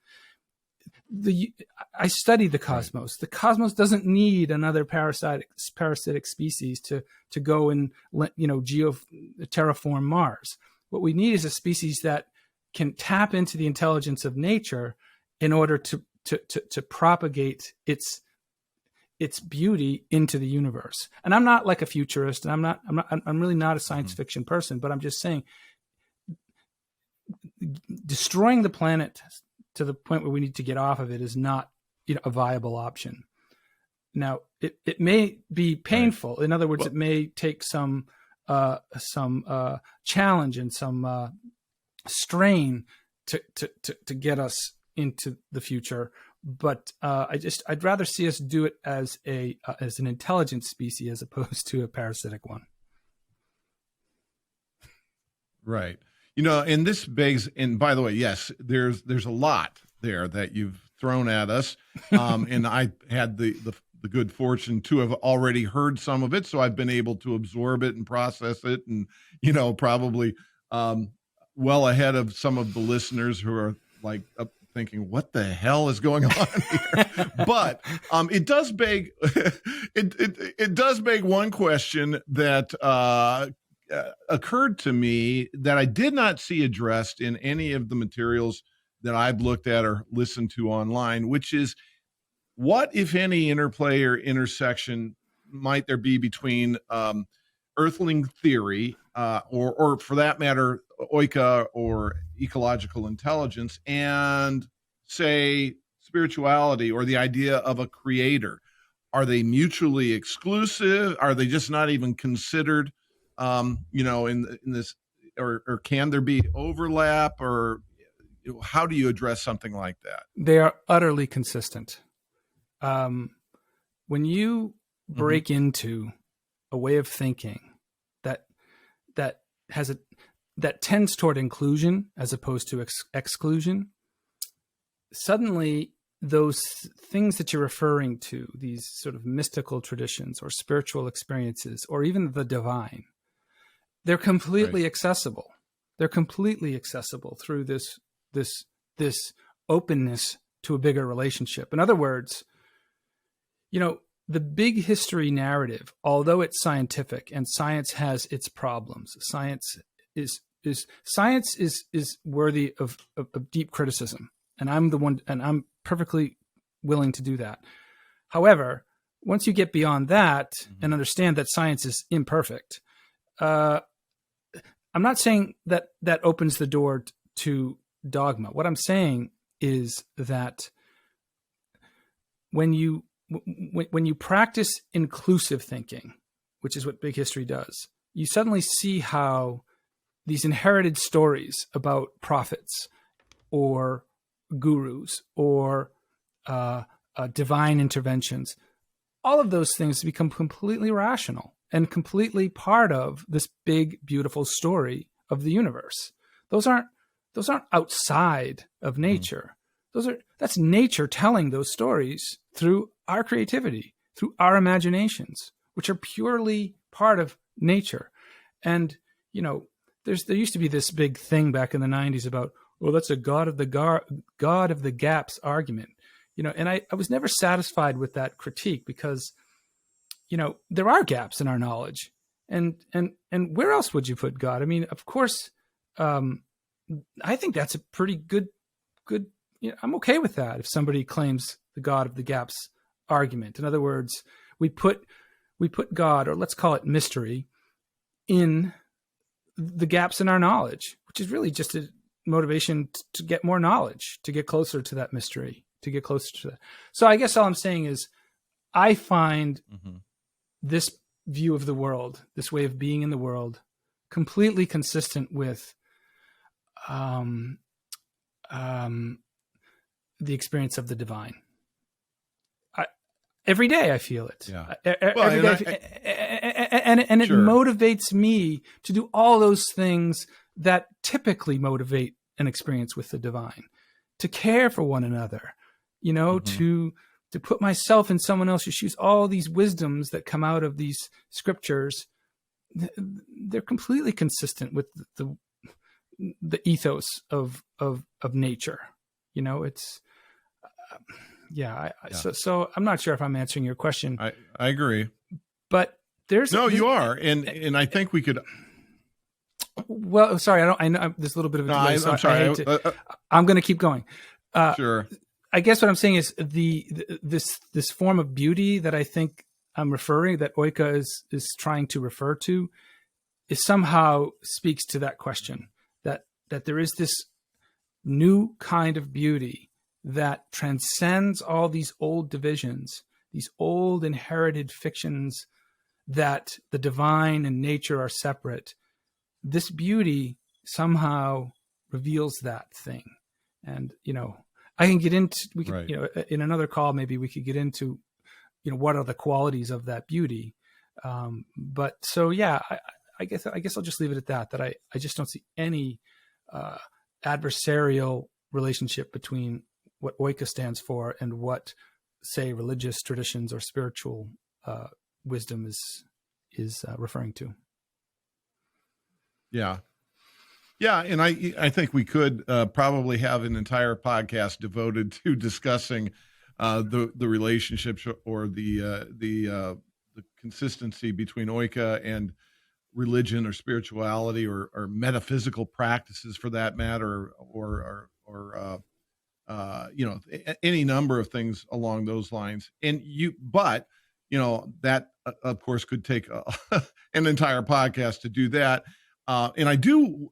Speaker 2: I studied the cosmos. Right. The cosmos doesn't need another parasitic species to go and terraform Mars. What we need is a species that can tap into the intelligence of nature in order to propagate its beauty into the universe. And I'm not like a futurist, and I'm really not a science fiction person, but I'm just saying destroying the planet to the point where we need to get off of it is not a viable option. Now, it may be painful. In other words, it may take some challenge and some strain to get us into the future. But I'd rather see us do it as an intelligent species as opposed to a parasitic one.
Speaker 1: Right. You know, and this begs, and by the way, yes, there's a lot there that you've thrown at us. And I had the good fortune to have already heard some of it. So I've been able to absorb it and process it, and, you know, probably well ahead of some of the listeners who are like thinking, what the hell is going on here? But it does beg, it does beg one question that occurred to me that I did not see addressed in any of the materials that I've looked at or listened to online, which is, what, if any, interplay or intersection might there be between Earthling theory, or for that matter, Oika or ecological intelligence, and, say, spirituality or the idea of a creator? Are they mutually exclusive? Are they just not even considered, you know, in this, or can there be overlap, or how do you address something like that?
Speaker 2: They are utterly consistent. When you break into a way of thinking that tends toward inclusion as opposed to exclusion, suddenly those things that you're referring to, these sort of mystical traditions or spiritual experiences, or even the divine, they're completely accessible. They're completely accessible through this openness to a bigger relationship. In other words, you know, the big history narrative, although it's scientific and science has its problems, science is worthy of deep criticism. And I'm perfectly willing to do that. However, once you get beyond that and understand that science is imperfect, I'm not saying that opens the door to dogma. What I'm saying is that when you practice inclusive thinking, which is what big history does, you suddenly see how these inherited stories about prophets or gurus or divine interventions, all of those things become completely rational and completely part of this big, beautiful story of the universe. Those aren't outside of nature. That's nature telling those stories through our creativity, through our imaginations, which are purely part of nature. And, you know, there used to be this big thing back in the 90s about, well, that's a God of the gaps argument, you know, and I was never satisfied with that critique because, you know, there are gaps in our knowledge, and where else would you put God? I mean, of course, I think that's a pretty good, you know, I'm okay with that. If somebody claims the God of the gaps argument, in other words, we put God, or let's call it mystery, in the gaps in our knowledge, which is really just a motivation to get more knowledge, to get closer to that mystery, to get closer to that. So I guess all I'm saying is I find this view of the world, this way of being in the world, completely consistent with the experience of the divine. Every day I feel it. Yeah. Every day, and it motivates me to do all those things that typically motivate an experience with the divine, to care for one another, you know, to put myself in someone else's shoes. All these wisdoms that come out of these scriptures, they're completely consistent with the ethos of nature. You know, it's So I'm not sure if I'm answering your question.
Speaker 1: I agree,
Speaker 2: but
Speaker 1: you are, and I think we could.
Speaker 2: Well, sorry, I know there's a little bit of a delay.
Speaker 1: I'm sorry.
Speaker 2: I'm going to keep going.
Speaker 1: Sure.
Speaker 2: I guess what I'm saying is this form of beauty that I think I'm referring, that Oika is trying to refer to, is somehow speaks to that question, that there is this new kind of beauty that transcends all these old divisions, these old inherited fictions that the divine and nature are separate, this beauty somehow reveals that thing. And, I can get into, we could,
Speaker 1: Right.
Speaker 2: In another call, maybe we could get into, what are the qualities of that beauty. But so, yeah, I guess I'll just leave it at that, that I just don't see any adversarial relationship between what Oika stands for and what, say, religious traditions or spiritual wisdom is referring to.
Speaker 1: Yeah. Yeah, and I think we could probably have an entire podcast devoted to discussing the relationships or the consistency between Oika and religion or spirituality or metaphysical practices, for that matter, or any number of things along those lines. But that of course could take an entire podcast to do that. And I do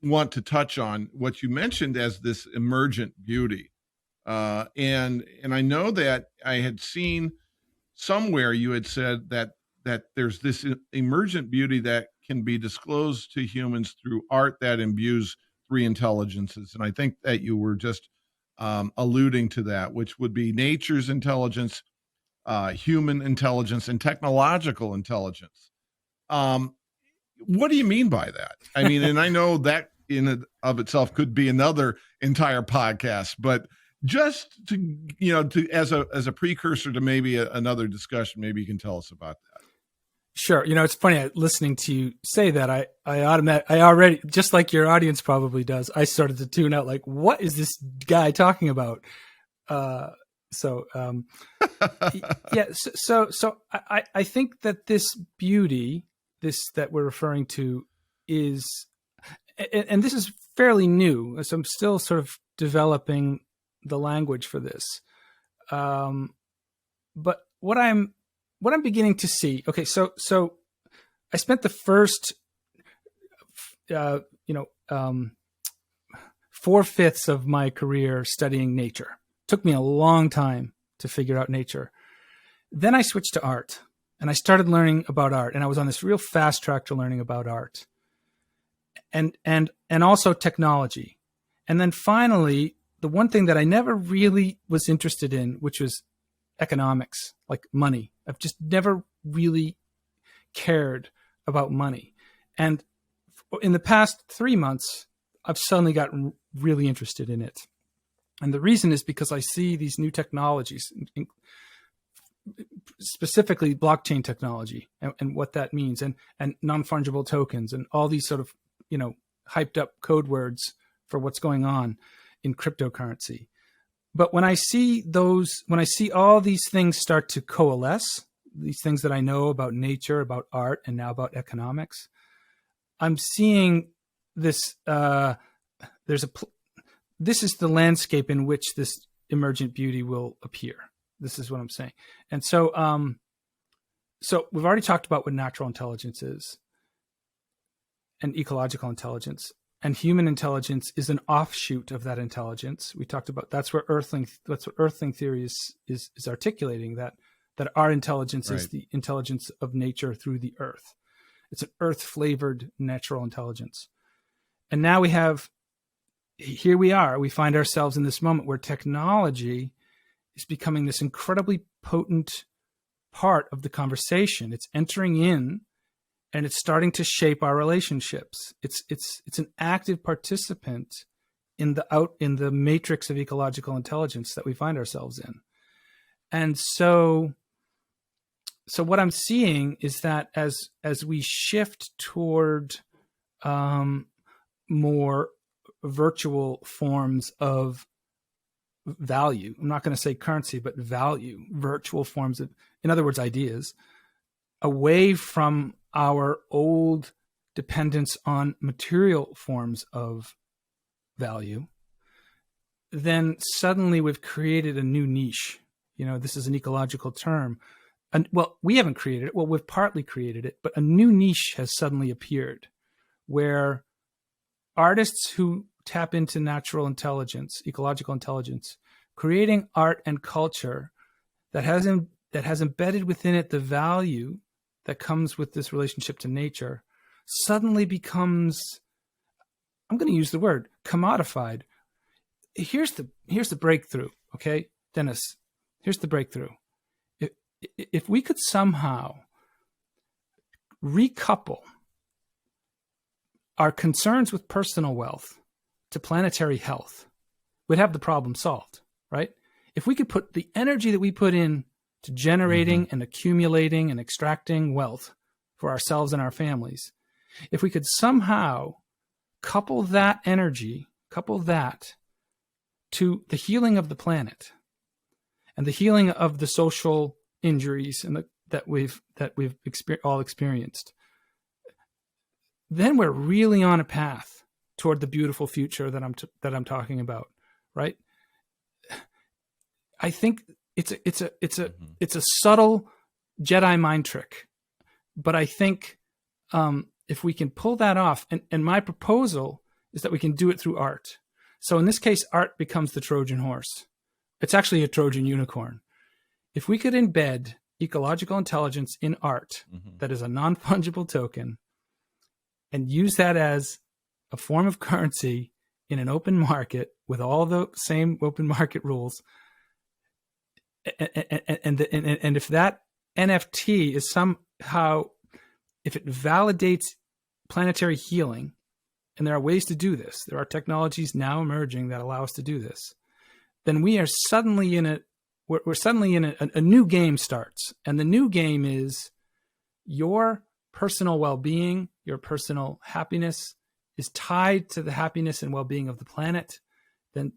Speaker 1: want to touch on what you mentioned as this emergent beauty. And I know that I had seen somewhere you had said that there's this emergent beauty that can be disclosed to humans through art that imbues three intelligences. And I think that you were just alluding to that, which would be nature's intelligence, human intelligence, and technological intelligence. What do you mean by that? I mean, and I know that in and of itself could be another entire podcast, but just to as a precursor to maybe another discussion, maybe you can tell us about that.
Speaker 2: Sure. It's funny listening to you say that. I already, just like your audience probably does, I started to tune out. Like, what is this guy talking about? Yeah. So I think that this beauty, that we're referring to, is, and this is fairly new, so I'm still sort of developing the language for this. But what I'm beginning to see, okay, so I spent the first, 4/5 of my career studying nature. Took me a long time to figure out nature. Then I switched to art, and I started learning about art, and I was on this real fast track to learning about art, and also technology. And then finally, the one thing that I never really was interested in, which was economics, like money. I've just never really cared about money. And in the past 3 months, I've suddenly gotten really interested in it. And the reason is because I see these new technologies, specifically blockchain technology, and what that means, and non-fungible tokens, and all these sort of, hyped up code words for what's going on in cryptocurrency. But when I see all these things start to coalesce, these things that I know about nature, about art, and now about economics, I'm seeing this. This is the landscape in which this emergent beauty will appear. This is what I'm saying. And so, so we've already talked about what natural intelligence is, and ecological intelligence, and human intelligence is an offshoot of that intelligence. We talked about that's what Earthling theory is articulating, that our intelligence
Speaker 1: Right.
Speaker 2: is the intelligence of nature through the earth. It's an earth flavored natural intelligence. And now here we are, we find ourselves in this moment where technology is becoming this incredibly potent part of the conversation. It's entering in, and it's starting to shape our relationships. It's an active participant in the matrix of ecological intelligence that we find ourselves in. And so what I'm seeing is that as we shift toward more virtual forms of value, I'm not going to say currency, but value, virtual forms of, in other words, ideas, away from our old dependence on material forms of value, then suddenly we've created a new niche. This is an ecological term. And well, we haven't created it. Well, we've partly created it, but a new niche has suddenly appeared where artists who tap into natural intelligence, ecological intelligence, creating art and culture that has embedded within it the value that comes with this relationship to nature suddenly becomes, I'm going to use the word, commodified. Here's the breakthrough, okay, Dennis? Here's the breakthrough. If we could somehow recouple our concerns with personal wealth to planetary health, we'd have the problem solved, right? If we could put the energy that we put in to generating and accumulating and extracting wealth for ourselves and our families, if we could somehow couple that energy, to the healing of the planet and the healing of the social injuries and that we've all experienced, then we're really on a path toward the beautiful future that I'm talking about, right? I think it's a subtle Jedi mind trick, but I think if we can pull that off, and my proposal is that we can do it through art. So in this case, art becomes the Trojan horse. It's actually a Trojan unicorn. If we could embed ecological intelligence in art that is a non-fungible token and use that as a form of currency in an open market with all the same open market rules, and if that NFT is somehow, if it validates planetary healing, and there are ways to do this, there are technologies now emerging that allow us to do this, then we are suddenly in a new game starts. And the new game is your personal well-being, your personal happiness is tied to the happiness and well-being of the planet. Then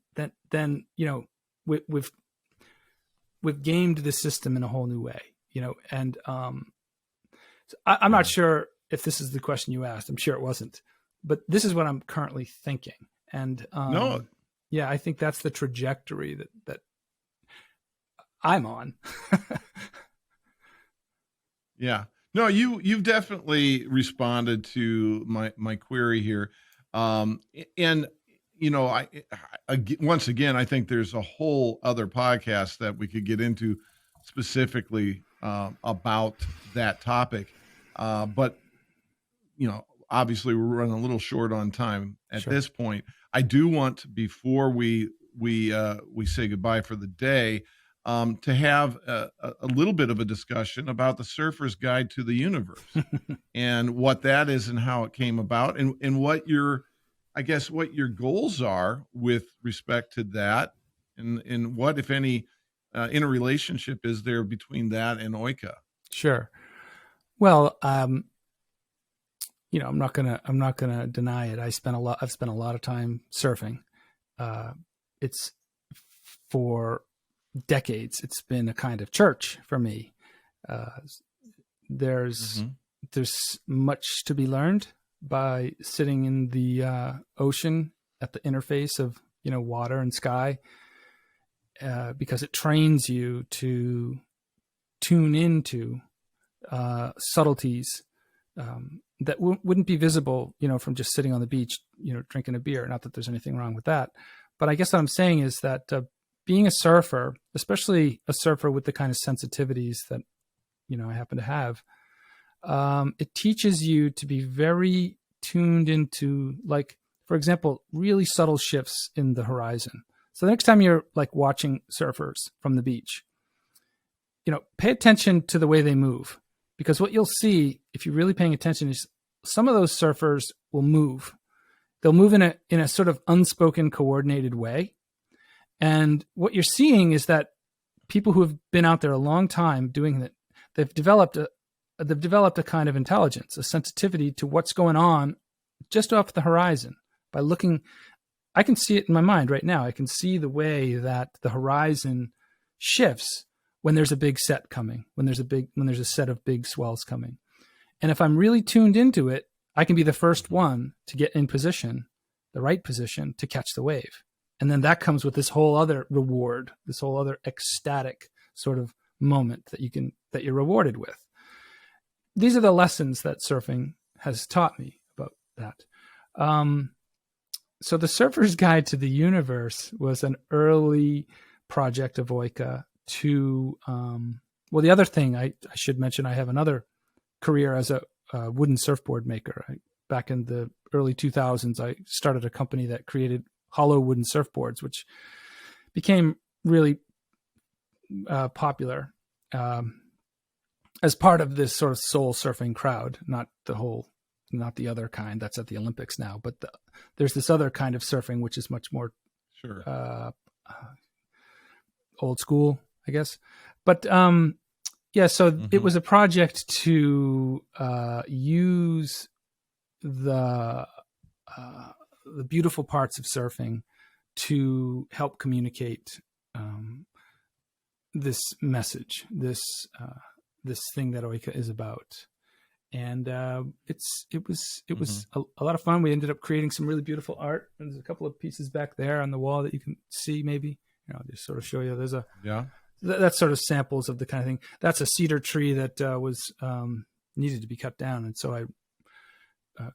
Speaker 2: we've gamed the system in a whole new way, and so I'm not sure if this is the question you asked. I'm sure it wasn't, but this is what I'm currently thinking. And
Speaker 1: No.
Speaker 2: Yeah, I think that's the trajectory that I'm on.
Speaker 1: Yeah. No, you've definitely responded to my query here. And once again, I think there's a whole other podcast that we could get into specifically about that topic. But obviously we're running a little short on time at this point. I do want, before we say goodbye for the day, to have a little bit of a discussion about the Surfer's Guide to the Universe and what that is and how it came about, and what your goals are with respect to that, and what, if any, interrelationship is there between that and Oika.
Speaker 2: Sure. Well, I'm not gonna deny it. I've spent a lot of time surfing. It's for decades. It's been a kind of church for me. There's much to be learned by sitting in the ocean at the interface of water and sky, because it trains you to tune into subtleties that wouldn't be visible, from just sitting on the beach, drinking a beer. Not that there's anything wrong with that, but I guess what I'm saying is that being a surfer, especially a surfer with the kind of sensitivities that I happen to have, it teaches you to be very tuned into, like, for example, really subtle shifts in the horizon. So the next time you're watching surfers from the beach, pay attention to the way they move, because what you'll see if you're really paying attention is some of those surfers will move. They'll move in a sort of unspoken, coordinated way. And what you're seeing is that people who have been out there a long time doing that, they've developed a kind of intelligence, a sensitivity to what's going on just off the horizon. By looking, I can see it in my mind right now. I can see the way that the horizon shifts when there's a big set coming, when there's a set of big swells coming. And if I'm really tuned into it, I can be the first one to get in position, the right position, to catch the wave. And then that comes with this whole other reward, this whole other ecstatic sort of moment that you're rewarded with. These are the lessons that surfing has taught me about that. So the Surfer's Guide to the Universe was an early project of Oika to, the other thing I should mention, I have another career as a wooden surfboard maker. Back in the early 2000s, I started a company that created hollow wooden surfboards, which became really popular as part of this sort of soul surfing crowd. Not the other kind that's at the Olympics now, but there's this other kind of surfing which is much more old school, I guess. But so it was a project to use the beautiful parts of surfing to help communicate this message, this thing that Oika is about. And it was a lot of fun. We ended up creating some really beautiful art. There's a couple of pieces back there on the wall that you can see. Maybe I'll just sort of show you. There's that's sort of samples of the kind of thing. That's a cedar tree that was needed to be cut down, and so I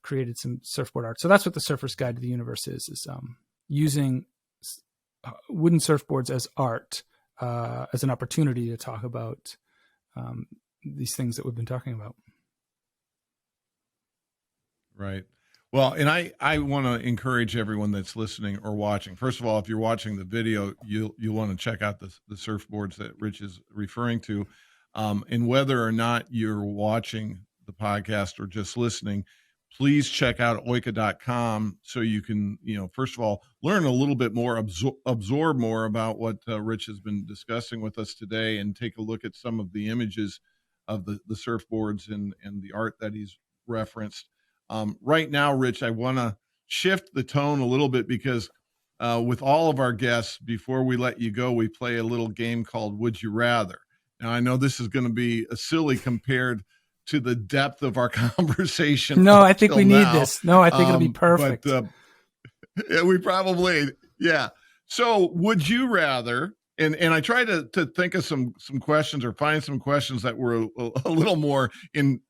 Speaker 2: created some surfboard art. So that's what the Surfer's Guide to the Universe is using wooden surfboards as art, as an opportunity to talk about these things that we've been talking about.
Speaker 1: Right. Well, and I want to encourage everyone that's listening or watching. First of all, if you're watching the video, you'll want to check out the surfboards that Rich is referring to. And whether or not you're watching the podcast or just listening, please check out oika.com so you can, first of all, learn a little bit more, absorb more about what Rich has been discussing with us today, and take a look at some of the images of the surfboards and the art that he's referenced. Right now, Rich, I want to shift the tone a little bit because with all of our guests, before we let you go, we play a little game called Would You Rather. Now, I know this is going to be silly compared to the depth of our conversation.
Speaker 2: No, I think we need this. No, I think it'll be perfect.
Speaker 1: But we probably, yeah. So would you rather, and I tried to think of some questions or find some questions that were a little more in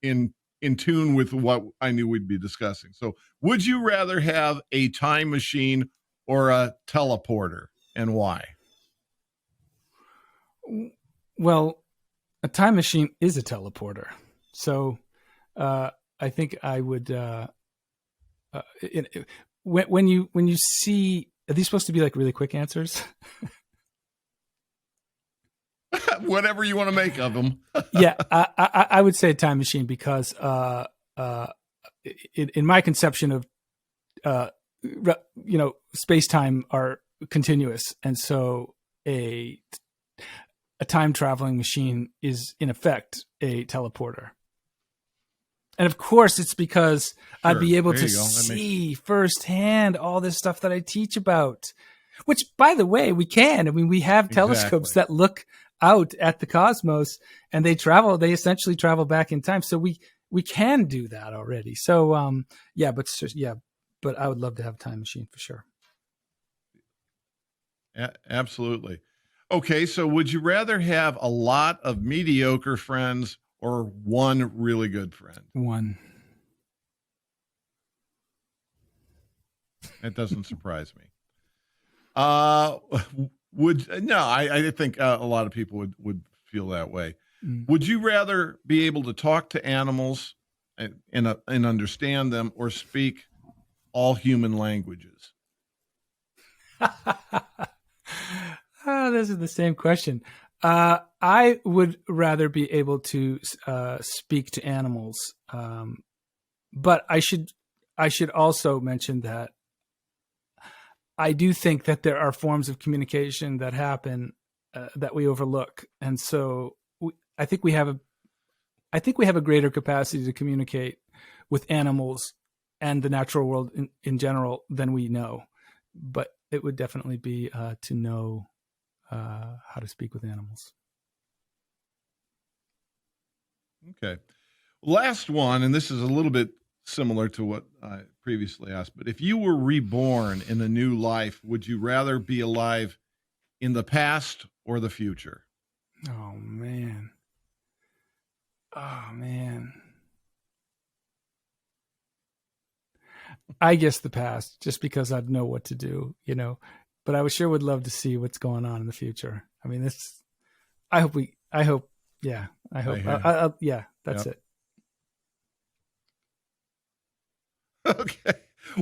Speaker 1: tune with what I knew we'd be discussing. So would you rather have a time machine or a teleporter, and why?
Speaker 2: Well, a time machine is a teleporter. So I think I would, when you see, are these supposed to be like really quick answers?
Speaker 1: Whatever you want to make of them.
Speaker 2: Yeah, I would say a time machine because in my conception of, space-time are continuous. And so a time traveling machine is in effect a teleporter. And of course it's because I'd be able to see firsthand all this stuff that I teach about, which, by the way, we can. I mean, we have telescopes that look out at the cosmos, and they essentially travel back in time. So we can do that already. So, but I would love to have a time machine for sure.
Speaker 1: Absolutely. Okay. So would you rather have a lot of mediocre friends or one really good friend?
Speaker 2: One.
Speaker 1: That doesn't surprise me. I think a lot of people would feel that way. Would you rather be able to talk to animals and understand them, or speak all human languages?
Speaker 2: This is the same question. I would rather be able to speak to animals, but I should also mention that I do think that there are forms of communication that happen that we overlook, and so I think we have a greater capacity to communicate with animals and the natural world in general than we know. But it would definitely be to know how to speak with animals.
Speaker 1: Okay. Last one, and this is a little bit similar to what I previously asked, but if you were reborn in a new life, would you rather be alive in the past or the future?
Speaker 2: Oh, man. I guess the past, just because I'd know what to do, but I sure would love to see what's going on in the future. I mean, that's it.
Speaker 1: Okay.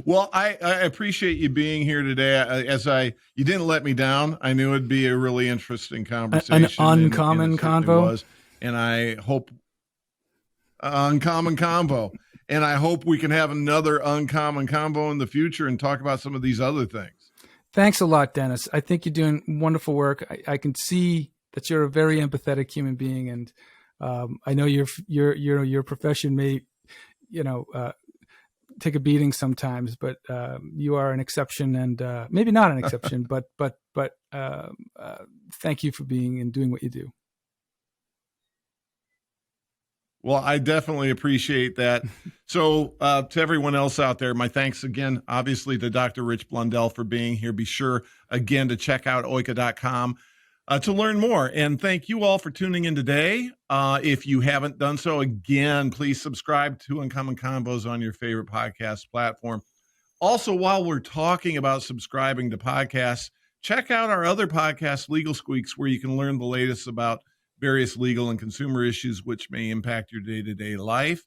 Speaker 1: Well, I appreciate you being here today. You didn't let me down. I knew it'd be a really interesting conversation.
Speaker 2: An
Speaker 1: and
Speaker 2: uncommon
Speaker 1: it certainly
Speaker 2: convo.
Speaker 1: was. And I hope uncommon convo. And I hope we can have another uncommon convo in the future and talk about some of these other things.
Speaker 2: Thanks a lot, Dennis. I think you're doing wonderful work. I can see that you're a very empathetic human being, and I know your profession may, take a beating sometimes, but you are an exception, and maybe not an exception, but thank you for being and doing what you do.
Speaker 1: Well, I definitely appreciate that. So to everyone else out there, my thanks again, obviously, to Dr. Rich Blundell for being here. Be sure, again, to check out oika.com to learn more. And thank you all for tuning in today. If you haven't done so, again, please subscribe to Uncommon Convos on your favorite podcast platform. Also, while we're talking about subscribing to podcasts, check out our other podcast, Legal Squeaks, where you can learn the latest about various legal and consumer issues which may impact your day-to-day life.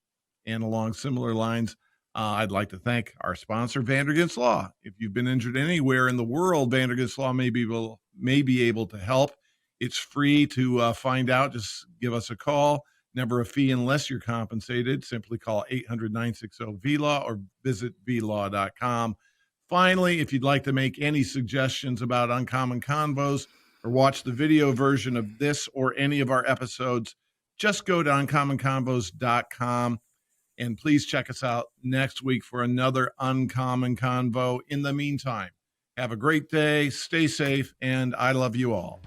Speaker 1: And along similar lines, I'd like to thank our sponsor, Vandergast Law. If you've been injured anywhere in the world, Vandergast Law may be able to help. It's free to find out. Just give us a call. Never a fee unless you're compensated. Simply call 800-960-VLAW or visit vlaw.com. Finally, if you'd like to make any suggestions about Uncommon Convos or watch the video version of this or any of our episodes, just go to uncommonconvos.com. And please check us out next week for another Uncommon Convo. In the meantime, have a great day, stay safe, and I love you all.